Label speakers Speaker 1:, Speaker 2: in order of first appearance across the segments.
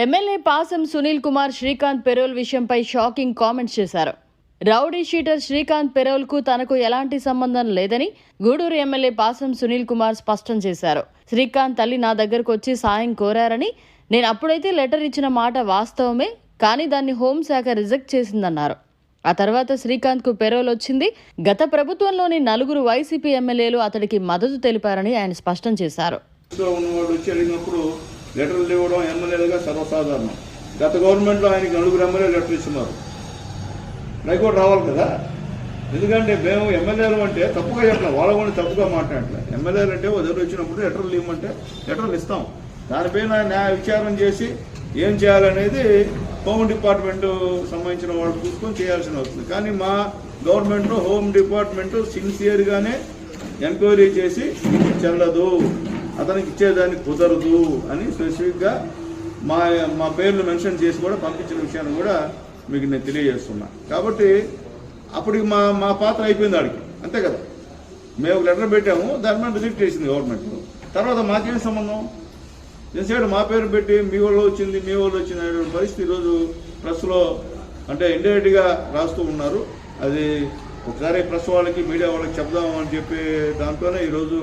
Speaker 1: MLA పాసం Sunil Kumar Srikanth payroll విషయంపై shocking comments చేశారు. రౌడీ షీటర్ శ్రీకాంత్ పెరోల్కు తనకు ఎలాంటి సంబంధం లేదని గూడూరు ఎమ్మెల్యే పాసం సునీల్ కుమార్ స్పష్టం చేశారు. శ్రీకాంత్ తల్లి నా దగ్గరకు వచ్చి సాయం కోరారని, నేను అప్పుడైతే లెటర్ ఇచ్చిన మాట వాస్తవమే, కానీ దాన్ని హోంశాఖ రిజెక్ట్ చేసిందన్నారు. ఆ తర్వాత శ్రీకాంత్కు పెరోల్ వచ్చింది. గత ప్రభుత్వంలోని 4 వైసీపీ ఎమ్మెల్యేలు అతడికి మద్దతు తెలిపారని ఆయన స్పష్టం చేశారు.
Speaker 2: లెటర్లు ఇవ్వడం ఎమ్మెల్యేలుగా సర్వసాధారణం. గత గవర్నమెంట్లో ఆయనకి 4 ఎమ్మెల్యేలు లెటర్ ఇస్తున్నారు. హైకోర్టు రావాలి కదా. ఎందుకంటే మేము ఎమ్మెల్యేలు అంటే తప్పుగా చెప్పలేం, వాళ్ళ కూడా తప్పుగా మాట్లాడలే. ఎమ్మెల్యేలు అంటే దగ్గర వచ్చినప్పుడు లెటర్లు ఇవ్వమంటే లెటర్లు ఇస్తాం. దానిపైన న్యాయ విచారణ చేసి ఏం చేయాలనేది హోమ్ డిపార్ట్మెంట్ సంబంధించిన వాళ్ళు చూసుకొని చేయాల్సిన వస్తుంది. కానీ మా గవర్నమెంట్లో హోమ్ డిపార్ట్మెంట్ సిన్సియర్గానే ఎంక్వైరీ చేసి చెల్లదు, అతనికి ఇచ్చేదానికి కుదరదు అని స్పెసిఫిక్గా మా పేర్లు మెన్షన్ చేసి కూడా పంపించిన విషయాన్ని కూడా మీకు నేను తెలియజేస్తున్నా. కాబట్టి అప్పటికి మా పాత్ర అయిపోయింది ఆడికి, అంతే కదా. మేము లెటర్ పెట్టాము, దాని మీద రిజెక్ట్ చేసింది గవర్నమెంట్. తర్వాత మాకేం సంబంధం? చేసాడు మా పేరు పెట్టి మీ వాళ్ళు వచ్చింది అనే పరిస్థితి ఈరోజు ప్రెస్లో అంటే ఇండైరెక్ట్గా రాస్తూ ఉన్నారు. అది ఒకసారి ప్రెస్ వాళ్ళకి మీడియా వాళ్ళకి చెప్దామని చెప్పి దాంతోనే ఈరోజు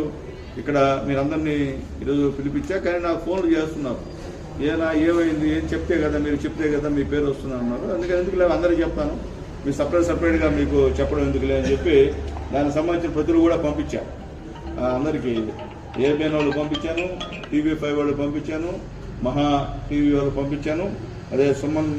Speaker 2: ఇక్కడ మీరందరినీ ఈరోజు పిలిపించా. కానీ నాకు ఫోన్లు చేస్తున్నారు, ఏమైంది, ఏం చెప్తే కదా మీరు చెప్తే కదా మీ పేరు వస్తున్నా అన్నారు. అందుకని ఎందుకులే అందరికీ చెప్తాను, మీరు సపరేట్గా మీకు చెప్పడం ఎందుకులే అని చెప్పి దానికి సంబంధించిన ప్రతులు కూడా పంపించా. అందరికీ ఏబిఎన్ వాళ్ళు పంపించాను, TV5 వాళ్ళు పంపించాను, మహా టీవీ వాళ్ళు పంపించాను, అదే సుమన్